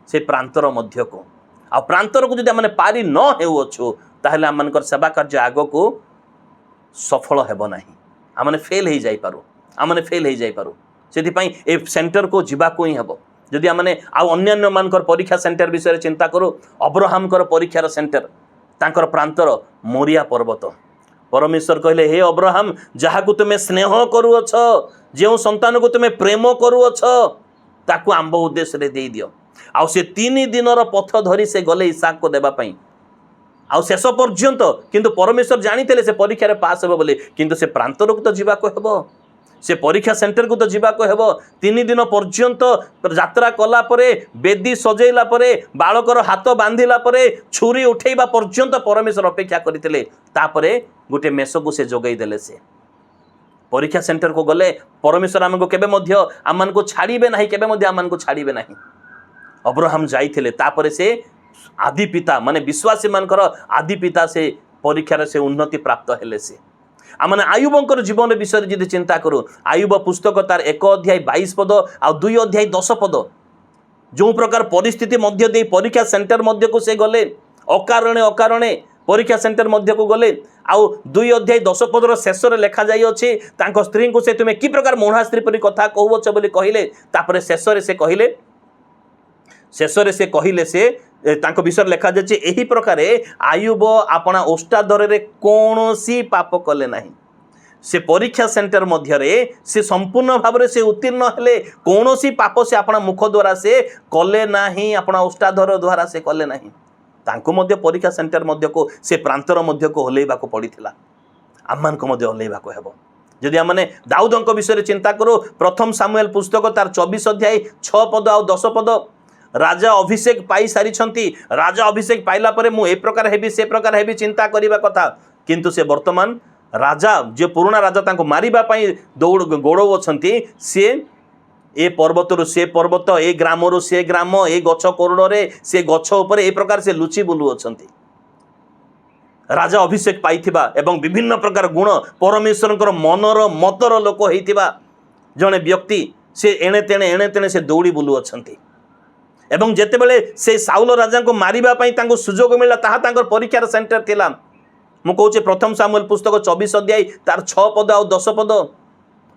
ସେ ପ୍ରାନ୍ତର ମଧ୍ୟକୁ। ଆଉ ପ୍ରାନ୍ତରକୁ ଯଦି ଆମେ ପାରି ନ ହେଉଅଛୁ, ତାହେଲେ ଆମମାନଙ୍କର ସେବା କାର୍ଯ୍ୟ ଆଗକୁ ସଫଳ ହେବ ନାହିଁ। ଆମେ ଫେଲ୍ ହେଇଯାଇପାରୁ। ସେଥିପାଇଁ ଏ ସେଣ୍ଟରକୁ ଯିବାକୁ ହିଁ ହେବ। ଯଦି ଆମେ ଆଉ ଅନ୍ୟାନ୍ୟମାନଙ୍କର ପରୀକ୍ଷା ସେଣ୍ଟର ବିଷୟରେ ଚିନ୍ତା କରୁ, ଅବ୍ରାହମଙ୍କର ପରୀକ୍ଷାର ସେଣ୍ଟର, ତାଙ୍କର ପ୍ରାନ୍ତର ମୋରିଆ ପର୍ବତ। ପରମେଶ୍ୱର କହିଲେ, ହେ ଅବ୍ରାହମ, ଯାହାକୁ ତୁମେ ସ୍ନେହ କରୁଅଛ, ଯେଉଁ ସନ୍ତାନକୁ ତୁମେ ପ୍ରେମ କରୁଅଛ, ତାକୁ ଆମ୍ବ ଉଦ୍ଦେଶ୍ୟରେ ଦେଇଦିଅ। ଆଉ ସେ 3 ଦିନର ପଥ ଧରି ସେ ଗଲେ ଇସାକକୁ ଦେବା ପାଇଁ। ଆଉ ଶେଷ ପର୍ଯ୍ୟନ୍ତ କିନ୍ତୁ ପରମେଶ୍ୱର ଜାଣିଥିଲେ ସେ ପରୀକ୍ଷାରେ ପାସ୍ ହେବ ବୋଲି। କିନ୍ତୁ ସେ ପ୍ରାନ୍ତରକୁ ତ ଯିବାକୁ ହେବ, ସେ ପରୀକ୍ଷା ସେଣ୍ଟରକୁ ତ ଯିବାକୁ ହେବ। 3 ଦିନ ପର୍ଯ୍ୟନ୍ତ ଯାତ୍ରା କଲା ପରେ, ବେଦୀ ସଜେଇଲା ପରେ, ବାଳକର ହାତ ବାନ୍ଧିଲା ପରେ, ଛୁରୀ ଉଠେଇବା ପର୍ଯ୍ୟନ୍ତ ପରମେଶ୍ୱର ଅପେକ୍ଷା କରିଥିଲେ। ତାପରେ ଗୋଟେ ମେଷକୁ ସେ ଯୋଗାଇ ଦେଲେ। ସେ ପରୀକ୍ଷା ସେଣ୍ଟରକୁ ଗଲେ ପରମେଶ୍ୱର ଆମମାନଙ୍କୁ ଛାଡ଼ିବେ ନାହିଁ, କେବେ ମଧ୍ୟ ଆମମାନଙ୍କୁ ଛାଡ଼ିବେ ନାହିଁ। ଅବ୍ରାହମ ଯାଇଥିଲେ, ତାପରେ ସେ ଆଦି ପିତା, ମାନେ ବିଶ୍ୱାସୀମାନଙ୍କର ଆଦି ପିତା, ସେ ପରୀକ୍ଷାରେ ସେ ଉନ୍ନତି ପ୍ରାପ୍ତ ହେଲେ। ସେ ଆମେ ଆୟୁବଙ୍କର ଜୀବନ ବିଷୟରେ ଯଦି ଚିନ୍ତା କରୁ, ଆୟୁବ ପୁସ୍ତକ ତାର 1 ଅଧ୍ୟାୟ 22 ପଦ ଆଉ 2 ଅଧ୍ୟାୟ 10 ପଦ, ଯେଉଁ ପ୍ରକାର ପରିସ୍ଥିତି ମଧ୍ୟ ଦେଇ ପରୀକ୍ଷା ସେଣ୍ଟର ମଧ୍ୟକୁ ସେ ଗଲେ, ଅକାରଣେ ପରୀକ୍ଷା ସେଣ୍ଟର ମଧ୍ୟକୁ ଗଲେ। ଆଉ 2 ଅଧ୍ୟାୟ 10 ପଦର ଶେଷରେ ଲେଖାଯାଇଅଛି, ତାଙ୍କ ସ୍ତ୍ରୀଙ୍କୁ ସେ ତୁମେ କି ପ୍ରକାର ମହିଳା ସ୍ତ୍ରୀ ପରି କଥା କହୁଅଛ ବୋଲି କହିଲେ। ତାପରେ ଶେଷରେ ସେ କହିଲେ ସେ ତାଙ୍କ ବିଷୟରେ ଲେଖାଯାଇଛି, ଏହି ପ୍ରକାରେ ଆୟୁବ ଆପଣା ଓଷ୍ଠାଧରରେ କୌଣସି ପାପ କଲେ ନାହିଁ। ସେ ପରୀକ୍ଷା ସେଣ୍ଟର ମଧ୍ୟରେ ସେ ସମ୍ପୂର୍ଣ୍ଣ ଭାବରେ ସେ ଉତ୍ତୀର୍ଣ୍ଣ ହେଲେ। କୌଣସି ପାପ ସେ ଆପଣା ମୁଖ ଦ୍ୱାରା ସେ କଲେ ନାହିଁ, ଆପଣା ଓଷ୍ଠାଧର ଦ୍ୱାରା ସେ କଲେ ନାହିଁ। ତାଙ୍କୁ ମଧ୍ୟ ପରୀକ୍ଷା ସେଣ୍ଟର ମଧ୍ୟକୁ, ସେ ପ୍ରାନ୍ତର ମଧ୍ୟକୁ ଓହ୍ଲେଇବାକୁ ପଡ଼ିଥିଲା। ଆମମାନଙ୍କୁ ମଧ୍ୟ ଓହ୍ଲେଇବାକୁ ହେବ। ଯଦି ଆମେ ଦାଉଦଙ୍କ ବିଷୟରେ ଚିନ୍ତା କରୁ, 1 ସାମୁଏଲ ପୁସ୍ତକ ତାର 24 ଅଧ୍ୟାୟ 6 ପଦ ଆଉ 10 ପଦ, ରାଜା ଅଭିଷେକ ପାଇ ସାରିଛନ୍ତି। ରାଜା ଅଭିଷେକ ପାଇଲା ପରେ ମୁଁ ଏ ପ୍ରକାର ହେବି, ସେ ପ୍ରକାର ହେବି ଚିନ୍ତା କରିବା କଥା। କିନ୍ତୁ ସେ ବର୍ତ୍ତମାନ ରାଜା, ଯେ ପୁରୁଣା ରାଜା ତାଙ୍କୁ ମାରିବା ପାଇଁ ଗୋଡ଼ଉଅଛନ୍ତି, ସିଏ ଏ ପର୍ବତରୁ ସେ ପର୍ବତ, ଏ ଗ୍ରାମରୁ ସେ ଗ୍ରାମ, ଏ ଗଛ କୋରଡ଼ରେ ସେ ଗଛ ଉପରେ, ଏ ପ୍ରକାର ସେ ଲୁଚି ବୁଲୁଅଛନ୍ତି। ରାଜା ଅଭିଷେକ ପାଇଥିବା ଏବଂ ବିଭିନ୍ନ ପ୍ରକାର ଗୁଣ, ପରମେଶ୍ୱରଙ୍କର ମନର ମତର ଲୋକ ହେଇଥିବା ଜଣେ ବ୍ୟକ୍ତି, ସେ ଏଣେ ତେଣେ ସେ ଦୌଡ଼ି ବୁଲୁଅଛନ୍ତି। ଏବଂ ଯେତେବେଳେ ସେ ସାଉଲ ରାଜାଙ୍କୁ ମାରିବା ପାଇଁ ତାଙ୍କୁ ସୁଯୋଗ ମିଳିଲା, ତାହା ତାଙ୍କର ପରୀକ୍ଷାର ସେଣ୍ଟର ଥିଲା। ମୁଁ କହୁଛି 1 ସାମୁଏଲ ପୁସ୍ତକ 24 ଅଧ୍ୟାୟ ତାର 6 ପଦ ଆଉ 10 ପଦ,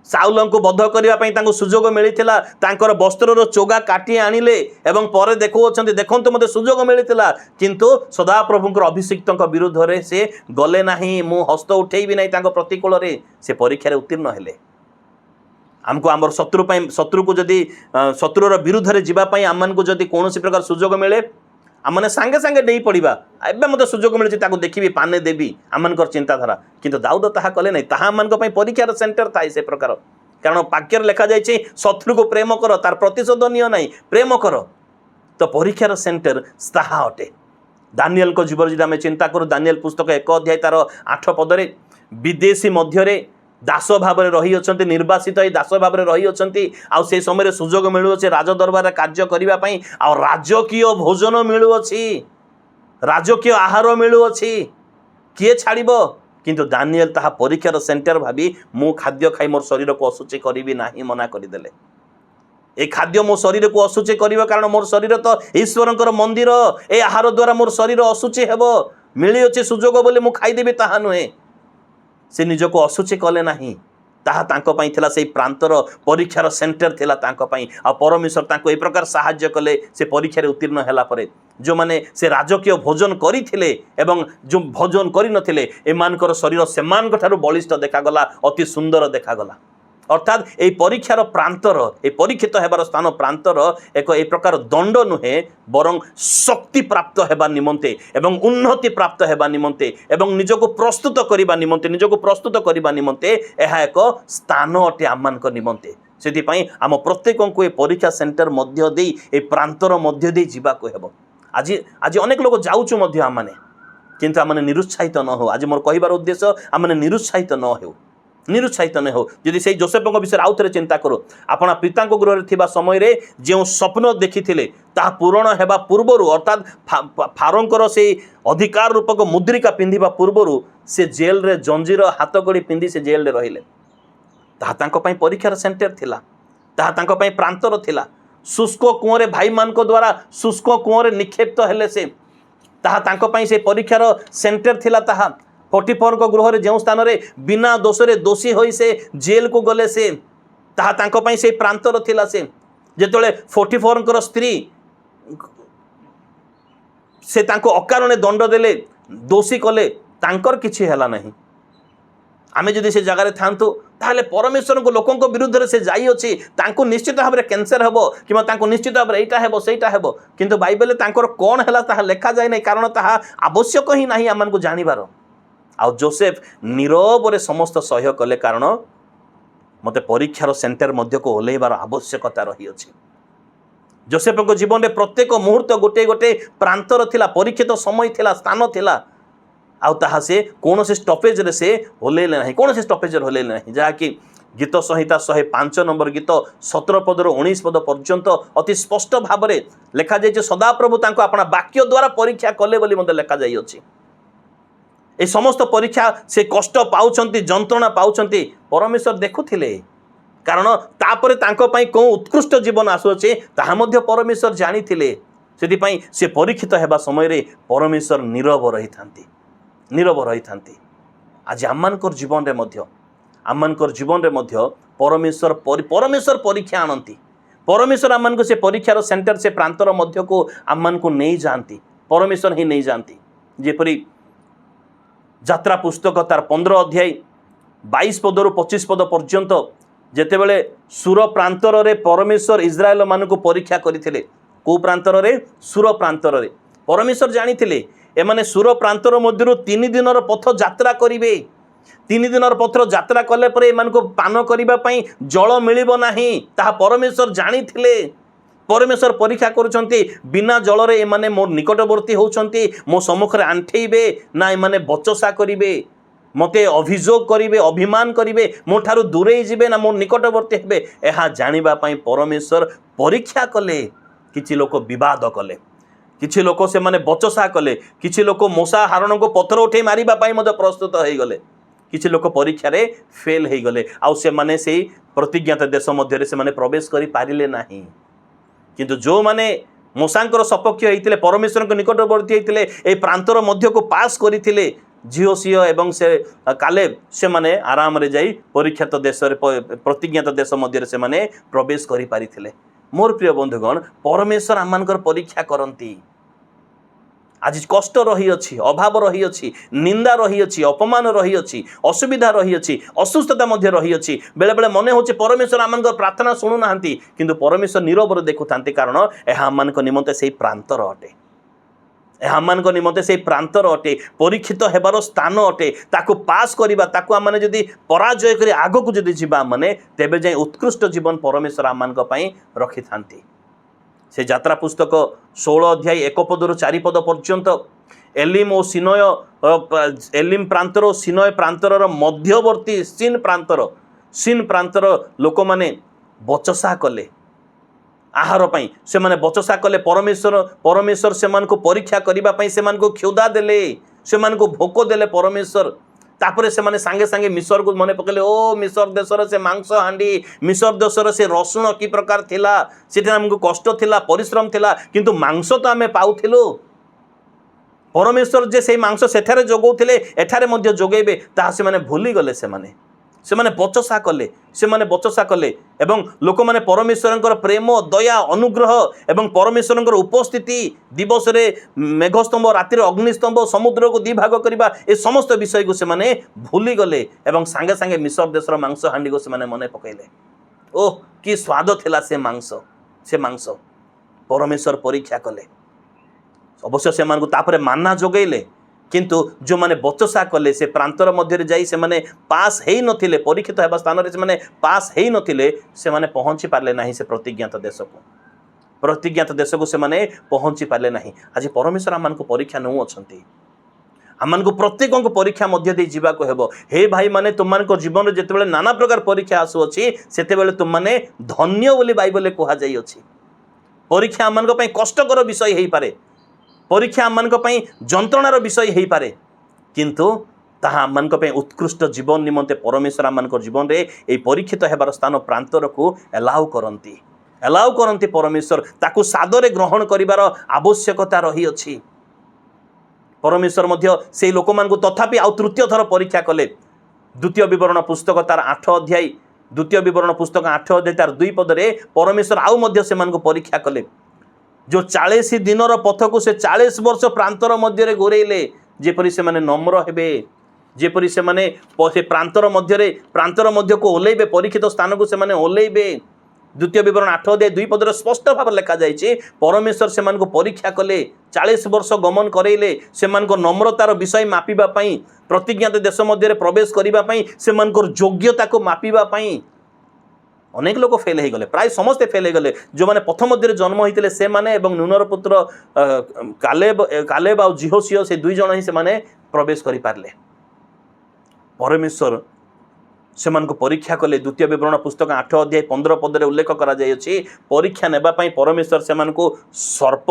ସାଉଲଙ୍କୁ ବଧ କରିବା ପାଇଁ ତାଙ୍କୁ ସୁଯୋଗ ମିଳିଥିଲା। ତାଙ୍କର ବସ୍ତ୍ରର ଚୋଗା କାଟି ଆଣିଲେ ଏବଂ ପରେ ଦେଖୁଅଛନ୍ତି, ଦେଖନ୍ତୁ ମୋତେ ସୁଯୋଗ ମିଳିଥିଲା, କିନ୍ତୁ ସଦାପ୍ରଭୁଙ୍କର ଅଭିଷିକ୍ତଙ୍କ ବିରୁଦ୍ଧରେ ସେ ଗଲେ ନାହିଁ। ମୁଁ ହସ୍ତ ଉଠେଇବି ନାହିଁ ତାଙ୍କ ପ୍ରତିକୂଳରେ। ସେ ପରୀକ୍ଷାରେ ଉତ୍ତୀର୍ଣ୍ଣ ହେଲେ। ଆମକୁ ଆମର ଶତ୍ରୁକୁ ଯଦି ଶତ୍ରୁର ବିରୁଦ୍ଧରେ ଯିବା ପାଇଁ ଆମମାନଙ୍କୁ ଯଦି କୌଣସି ପ୍ରକାର ସୁଯୋଗ ମିଳେ, ଆମେ ସାଙ୍ଗେ ସାଙ୍ଗେ ଡେଇଁ ପଡ଼ିବା। ଏବେ ମୋତେ ସୁଯୋଗ ମିଳିଛି, ତାକୁ ଦେଖିବି, ପାନେ ଦେବି, ଆମମାନଙ୍କର ଚିନ୍ତାଧାରା। କିନ୍ତୁ ଦାଉଦ ତାହା କଲେ ନାହିଁ। ତାହା ଆମମାନଙ୍କ ପାଇଁ ପରୀକ୍ଷାର ସେଣ୍ଟର ଥାଏ ସେ ପ୍ରକାର। କାରଣ ବାକ୍ୟରେ ଲେଖାଯାଇଛି, ଶତ୍ରୁକୁ ପ୍ରେମ କର, ତାର ପ୍ରତିଶୋଧ ନିଅ ନାହିଁ, ପ୍ରେମ କର। ତ ପରୀକ୍ଷାର ସେଣ୍ଟର ତାହା ଅଟେ। ଦାନିଏଲଙ୍କ ଜୀବନ ଯଦି ଆମେ ଚିନ୍ତା କରୁ, ଦାନିଏଲ ପୁସ୍ତକ 1 ଅଧ୍ୟାୟ ତାର 8 ପଦରେ, ବିଦେଶୀ ମଧ୍ୟରେ दास भाव रही अच्छा निर्वासित ही दास भाव रही अच्छा आउ से समय सुजोग मिलुअछि राज दरबार कार्य करने आ राजकीय भोजन मिलुअछि राजकीय आहार मिलुअछि किए छाड़ब किंतु दानिएल ताहा परीक्षार सेंटर भावी मु खाद्य खाई मोर शरीर को असुचि करी नाही मना करदेले ए खाद्य मो शरीर को असुचि कर कारण मोर शरीर तो ईश्वरंकर मंदिर ए आहार द्वारा मोर शरीर असुचि हेब मिली अच्छे सुजोग बोली मु खाईदेवी ताहा नुहे से निजको असुचि कले नाही ताहा तांको पई थिला सेई प्रांतर परीक्षार सेंटर थिला तांको पई आ परमेश्वर तांको ए प्रकार सहाय्य कले से परीक्षा रे उत्तीर्ण होला परे जो माने से राजकीय भोजन करिथिले एवं जो भोजन करि नथिले एमानकर शरीर सेमानक ठारु बलिष्ठ देखागला अति सुंदर देखागला अर्थात ए परीक्षार प्रांतर ए परीक्षित हेबार स्थान प्रांतर एक ए प्रकार दंड नुहे बरं शक्ति प्राप्त हेबा निमंते एवं उन्नति प्राप्त हेबा निमंते एवं निजको प्रस्तुत करिबा निमंते निजको प्रस्तुत करिबा निमंते एहा एक स्थान अटे आमानक निमंते सेति पई आम प्रत्येकको ए परीक्षा सेंटर मध्य देई ए प्रांतर मध्य देई जीवा को हेबो आज आज अनेक लोग जाउछु मध्य आमाने किंतु आमाने निरुत्साहित न हो आज मोर कहिबार उद्देश्य आमाने निरुत्साहित न हो निरुत्साहित न हो जदि से जोसेफ विषय आउ थे चिंता करो आपना पिता गृह थिबा समय रे जो स्वप्न देखिथिले ता पूरण हेबा पूर्वरु अर्थात फारोंकर से अधिकार रूपक मुद्रिका पिंधिबा पूर्वरु से जेल रे जंजीर हाथगड़ी पिंधि से जेल रे रहिले ताहा तांको पई परीक्षार सेंटर थिला ताहा तांको पई प्रांतर थिला शुष्क कुओं भाई मान द्वारा शुष्क कुओं निक्षेप्त हेले से ताहा तांको पई से परीक्षार सेंटर थिला ताहा पोटिफर को गृह जो स्थान रे बिना दोषरे दोषी होई से जेल को गले से ताहा तांको पई से प्रांतर थिला से जेतले पोटिफर स्त्री से तांको अकारणे दंड देले दोषी कले तांकर किछि हैला नहीं आमे जदि से जगार थांतु ताहले परमेश्वर को लोकों विरुद्ध से जाई अछि तांको निश्चित भाव में कैंसर हेबो किमा तांको निश्चित भाव एटा हेबो सेटा हेबो किंतु बाइबल तांकर कोन हैला ताहा लेखा जाय नै कारण ताहा आवश्यक ही नाही आमान को जानिबार आ जोसेफ नीरव रे समस्त सह्य कले कारण मते परीक्षार सेंटर मध्य को ओल्लेबार आवश्यकता रही अछि जोसेफ को जीवन में प्रत्येक मुहूर्त गोटे गोटे प्रांतर थिला परीक्षित समय थिला स्थान थिला आउ ताहा से कौन से स्टॉपेज रे से होलेले नाही कौन से स्टॉपेज रे होलेले नाही जहा कि गीत संहिता 105 नंबर गीत 17 पद रो 19 पद पर्यंत अति स्पष्ट भाव में लिखा जाय सदा प्रभु तांको अपना वाक्य द्वारा परीक्षा कले बोली मते लिखा जाय अछि ए समस्त परीक्षा से कष्ट पाउछंती जंत्रणा पाउछंती परमेश्वर देखुथिले कारण तापरे तांको पई को उत्कृष्ट जीवन आसुछे ताहा मध्य परमेश्वर जानिथिले सेति पई से परीक्षित हेबा समय रे परमेश्वर नीरव रही थांती आज आमानकर जीवन रे मध्य परमेश्वर परीक्षा आनती परमेश्वर आमान को से परीक्षार सेंटर से प्रांतर मध्य को आमान को नहीं जानती परमेश्वर ही नहीं जानती जेपरी यात्रा पुस्तक तार 15 अध्याय 22 पद रु 25 पद पर्यंत जेतेबेले सुर प्रांतर रे परमेश्वर इस्राएल मान को परीक्षा करथिले को प्रांतर रे सुर प्रांतर रे परमेश्वर जानिथिले एमाने सुर प्रांतर मध्यरु 3 दिनर पथ यात्रा करिवे 3 दिनर पथ यात्रा कले परे एमान को पान करिबा पई जल मिलिबो नाही ताहा परमेश्वर जानिथिले परमेश्वर परीक्षा करुछंती बिना जल रे एमाने मोर निकटवर्ती होउछंती मो सम्मुख रे आंठेइबे ना एमाने बचसा करिवे मते अभियोग करिवे अभिमान करिवे मोठारु दूरे जिबे ना मोर निकटवर्ती हेबे एहा जानिबा पई परमेश्वर परीक्षा कले किछि लोक विवाद कले किछि लोक से माने बचसा कले किछि लोक मोसा हारण को पत्थर उठे मारिबा पई मते प्रस्तुत होई गले किछि लोक परीक्षा रे फेल होई गले आ से माने सेही प्रतिज्ञात देश मध्य रे से माने प्रवेश करि पारिले नाही किंतु जो माने मोसांकर सपक्ष होइतिले परमेश्वर को निकटवर्ती होइतिले ए प्रांतर मध्य को पास करितिले जिओसियो एवं से कालेब से माने आराम रे जाई परीक्षात देश रे प्रतिज्ञात देश मध्य रे से माने प्रवेश करि पारिथिले मोर प्रिय बंधुगण परमेश्वर आमानकर परीक्षा करंती आज कष्ट रही अछि अभाव रही अछि निंदा रही अछि अपमान रही अछि असुविधा रही अछि असुस्थता मध्य रही अछि बेले बेले मने होछि परमेश्वर आमानकर प्रार्थना सुनु नाहंती किंतु परमेश्वर नीरव रे देखुथांती कारण एहा आमानक निमंते सेही प्रांतर अटे एहा आमानक निमंते सेही प्रांतर अटे परीक्षित हेबार स्थान अटे ताको पास करिबा ताको आमाने जदि पराजय करी आगो को जदि जिबा माने तेबे जाय उत्कृष्ट जीवन परमेश्वर आमानक पई रखिथांती से यात्रा पुस्तक 16 अध्याय 1 पद रु 4 पद पर्यंत एलिम और सिनय एलिम प्रांतर और सिनय प्रांतर मध्यवर्ती सीन प्रांतर लोक माने बचसा कले आहार पाई से माने बचसा कले परमेश्वर से मान को परीक्षा करबा पाई से मान को क्षुधा देले से मान को भोक देले परमेश्वर तापरे से माने सांगे सांगे मिसर को मने पकेले ओ मिसर देशर से मांस हांडी मिसर देशर से रसुण की प्रकार थिला सेठे हमको कष्ट थिला परिश्रम थिला किंतु मांस तो आमे पाउथिलो परमेश्वर जे से मांस सेठारे जोगौथिले एठारे मध्य जोगेबे ता से माने भूली गले से माने बचसा कले एवं लोक माने परमेश्वरंकर प्रेम दया अनुग्रह एवं परमेश्वरंकर उपस्थिति दिवस रे मेघस्तंभ रातिर अग्निस्तंभ समुद्र को दी भाग करबा ए समस्त विषय को से माने भूली गले एवं सांगे सांगे मिसर देशर मांस हांडी को से माने मने पकैले ओह कि स्वाद थिला से मांस परमेश्वर परीक्षा कले अवश्य से मानकु तापरे मान्ना जोगैले किंतु जो माने बचसा कले से प्रांतर मध्य जाई से माने पास हेई नथिले परीक्षित हेबा स्थान रे से माने पास हेई नथिले से माने पहुंची पारले नाही से प्रतिज्ञात देश को से माने पहुंची पारले नाही आज परमेश्वर आमान को परीक्षा नउ अछंती आमान को प्रत्येक को परीक्षा मध्य दे जीवा को हेबो हे भाई माने तुम मान को जीवन रे जेते बेले नाना प्रकार परीक्षा आसु अछि सेते बेले तुम माने धन्य बोली बाइबल रे कहा जाई अछि परीक्षा आमान को पई कष्टकर विषय हेई पारे परीक्षा आमको जंत्रणार विषय हो पारे किंतु ताहा आमको उत्कृष्ट जीवन निमंते परमेश्वर आमको जीवन रे ए परीक्षित हेबार स्थान प्रांतर को एलाउ करंती परमेश्वर ताकू सादरे ग्रहण करिवार आवश्यकता रही अछि परमेश्वर मध्य से लोक मान को तथापि आउ तृतीय थर परीक्षा कले द्वितीय विवरण पुस्तक तार 8 अध्याय द्वितीय विवरण पुस्तक 8 अध्याय तार 2 पद रे परमेश्वर आउ मध्य से मान को परीक्षा कले जो 40 दिनर पथ को से 40 वर्ष प्रांतर मध्य गोरेले जेपरी से माने नम्र हेबे जेपरी से माने प्रांतर मध्य को ओलेबे परीक्षित स्थान को से माने ओलेबे द्वितीय विवरण 8 अध्याय 2 पद स्पष्ट भाव लिखा जाइए परमेश्वर से मान को परीक्षा कले 40 वर्ष गमन करेले से मान को नम्रतार विषय मापिबा पई प्रतिज्ञात देश मध्य प्रवेश करिबा पई से मान को योग्यता को मापिबा पई अनेक लोग फेल हो गले प्राय समस्ते फेल हो गले जो माने प्रथम मध्य जन्म होते से माने एवं नूनर पुत्र कालेब और जिहोसियो से दुई जन ही से माने प्रवेश करि पारले परमेश्वर से मान को परीक्षा कले द्वितीय विवरण पुस्तक 8 अध्याय 15 पद रे उल्लेख करा जाय अछि परीक्षा नेबा पई परमेश्वर से मान को सर्प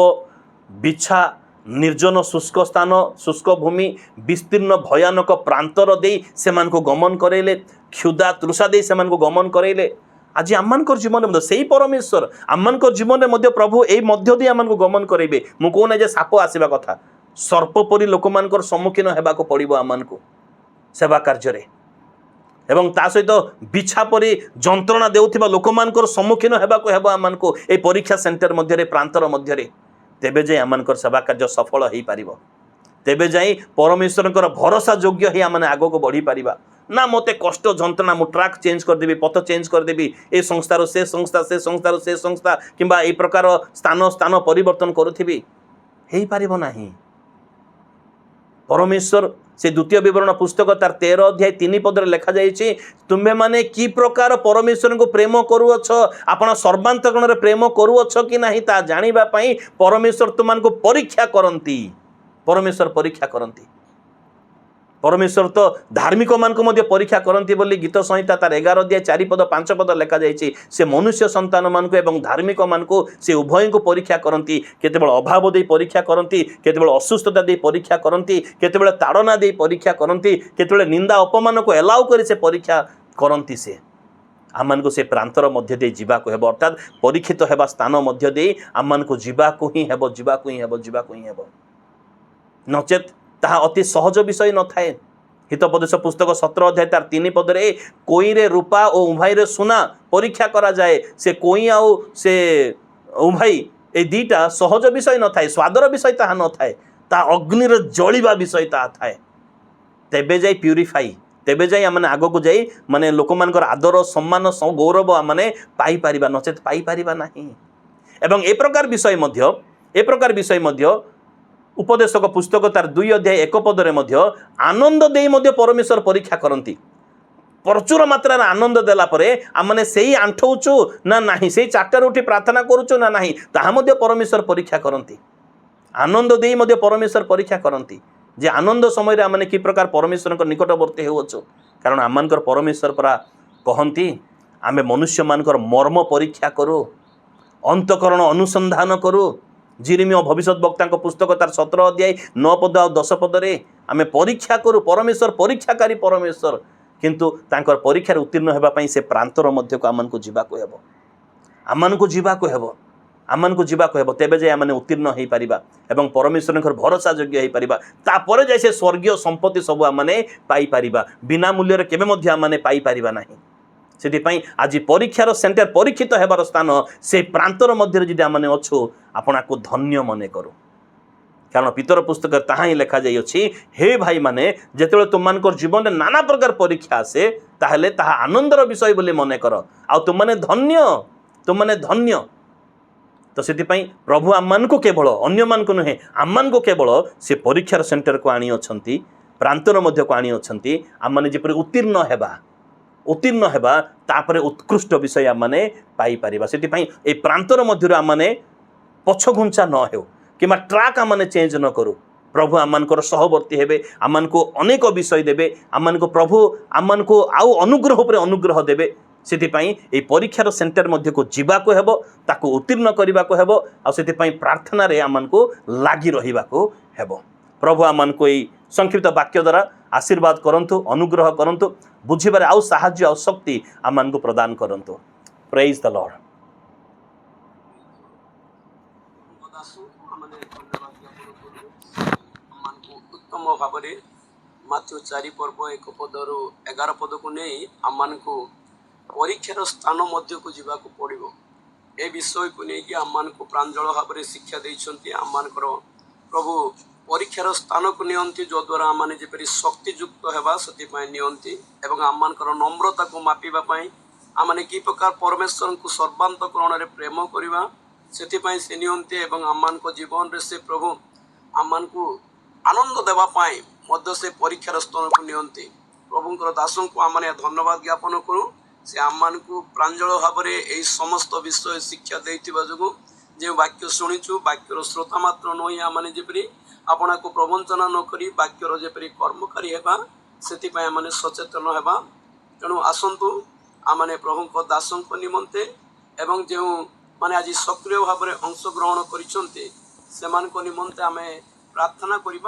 बिछा निर्जन शुष्क स्थान शुष्क भूमि विस्तीर्ण भयानक प्रांतर दे से मान को गमन करेले क्षुधा तृषा दे से मान को गमन करेले आज आमको जीवन में से परमेश्वर आमको जीवन में प्रभु यही मध्य दे आमको गमन करेंगे मु कहूना जे साप आसवा कथा सर्प परी लोक मान सम्मुखीन होगा पड़ो आमको सेवा कार्य एवं ता सहित बिछा परी जंत्रणा देउथिबा लोक मान सम्मुखीन होगा हेबो आमको ए परीक्षा सेंटर मध्य प्रांतर मध्य तेबे जाई आमको सेवा कार्य सफल हो पारिबो तेबे जाई परमेश्वर भरोसा योग्य ही आमने आगो को बढ़ी पारिबा ना मते कष्ट जंत्रणा मु ट्रैक चेंज कर देबी पथ चेंज कर देबी ए संस्थार से संस्था किंबा ए प्रकार स्थान परिवर्तन करूथिबी हेई पारिबो नाही परमेश्वर से द्वितीय विवरण पुस्तक तार 13 अध्याय 3 पद रे लिखा जाइछि तुम्बे माने की प्रकार परमेश्वर को प्रेम करूअछ आपण सर्वांतकरण रे प्रेम करूअछ कि नाही ता जानिबा पई परमेश्वर तुमान को परीक्षा करंती परमेश्वर तो धार्मिक मान को मध्य परीक्षा करंती बोली गीत संहिता तार 11 अध्याय 4 पद 5 पद लिखा जाइछि से मनुष्य संतान मान को एवं धार्मिक मान को से उभय को परीक्षा करंती केतेबेल अभाव दे परीक्षा करंती केतेबेल असुस्थता दे परीक्षा करंती केतेबेल ताड़ना दे परीक्षा करंती केतेबेल निंदा अपमान को एलाउ करी से परीक्षा करंती से आमान को से प्रांतर मध्य दे जीवा को हेबो अर्थात परीक्षित हेबा स्थान मध्य दे आमान को जीवा को ही हेबो नचेत ताहा अति सहज विषय न थाए हितोपदेश पुस्तक 17 अध्याय तार 3 पद रे कोई रे रूपा और उभाई रे सुना परीक्षा करा जाए से कोई आउ से उभाई ए दीटा सहज विषय न थाए स्वादर विषय ताहा न थाए ता अग्नि रे जळिबा विषय ताहा थाए तेबे जाई प्यूरिफाई तेबे जाई आमने आगो को जाई माने लोक मानकर आदर सम्मान गौरव आमने पाई परिबा नचेत पाई परिबा नाही एवं ए प्रकार विषय मध्य उपदेशक पुस्तक तार 2 अध्याय 1 पद रे मध्य आनंद देई मध्य परमेश्वर परीक्षा करंती प्रचुर मात्रा आनंद देला परे आमने सेही आंठौचु ना नाही सेही चारटार उठी प्रार्थना करूचु ना नाही ताहा मध्य परमेश्वर परीक्षा करंती आनंद देई मध्य परमेश्वर परीक्षा करती जे आनंद समय आम कि प्रकार परमेश्वर निकटवर्ती होउछु कारण आम परमेश्वर परा कहती आमे मनुष्य मानकर मर्म परीक्षा करू अंतकरण अनुसंधान करू जिरिमिय भविष्य वक्ता पुस्तक तार 17 अध्याय 9 पद और 10 पदरे आमे परीक्षा करू परमेश्वर परीक्षाकारी परमेश्वर किंतु तांकर परीक्षार उत्तीर्ण होगापी से प्रांतर मध्य को आमको जीवाक हेब आमको जीवाक हेब आमको जीवाक हेब तेबे जाए आम उत्तीर्ण हो पारिबा एवं परमेश्वर भरोसा योग्य हो पारिबा तापर जाए से स्वर्गीय संपत्ति सब आमने पाई पारिबा बिना मूल्य केबे मध्य आमने पाई पारिबा नाही से आज परीक्षार सेंटर परीक्षित होबार स्थान से प्रांतर मध्य जी आम अच्छु आपना को धन्य मन करूँ कारण पितर पुस्तक ताहा ही लेखा जाइए हे भाई माने जेतेबेले तुममानकर जीवन में नाना प्रकार परीक्षा आसे ताहले ताहा आनंदर विषय बोली मन कर आ तुमने धन्य तो से प्रभु आम को केवल अन्य मान को नुहे आम को केवल से परीक्षार सेंटर को आनी अच्छी प्रांतर मध्य को आनी अच्छी आम मैंने जपरी उत्तीर्ण हेबा तापर उत्कृष्ट विषय आम मैंने पाइपर से प्रांतर मध्य आम मैंने पछ घुंचा न हो कि ट्राक आम चेंज न करूँ प्रभु आमर सहवर्ती हेबे आमको अनेक विषय देवे आमको प्रभु आमको आउ अनुग्रह पर अनुग्रह देवे से परीक्षार सेंटर मध्य को जीवाको हेबो ताको उत्तीर्ण करने हेबो आ से प्रार्थना रे आमको लगी रहिबाको हेबो प्रभु आमको यही संक्षिप्त वाक्य द्वारा आशीर्वाद करंतु अनुग्रह करंतु बुझिबारे आउ साहाय्य आउ शक्ति आमको प्रदान करंतु प्रेज द लॉर्ड उत्तम भाव माथ्यू 4 पर्व 1 पदर 11 पद को नहीं आमको परीक्षार स्थान मध्य को जीवाक पड़ो ए विषय को लेकिन आमको प्रांजल भाव में शिक्षा देते आमकर प्रभु परीक्षार स्थान को नियंती जो द्वारा आम जपरी शक्तियुक्त होगा से नियंती एवं आमकर नम्रता को मापिबाई आम कि प्रकार परमेश्वर को सर्वांतकरण में प्रेम करवा से नियंती एवं आम जीवन से प्रभु आमको आनंद देवाई मध्य से परीक्षार स्थान को नियंती प्रभुंर दासों को आम धन्यवाद ज्ञापन करूँ से आमको प्रांजल भाव में यही समस्त विषय शिक्षा देता जो जो वाक्य शुणीचु वाक्यर श्रोता मात्र नुह आम जपरी आपना को प्रवंचना नक वाक्यर जपरी कर्मकारी होगा से आम सचेतन होगा तेणु आसतु आम प्रभु दासों निमंते एवं जो माने आज सक्रिय भाव में अंशग्रहण कर निमंते आम प्रार्थना करवा।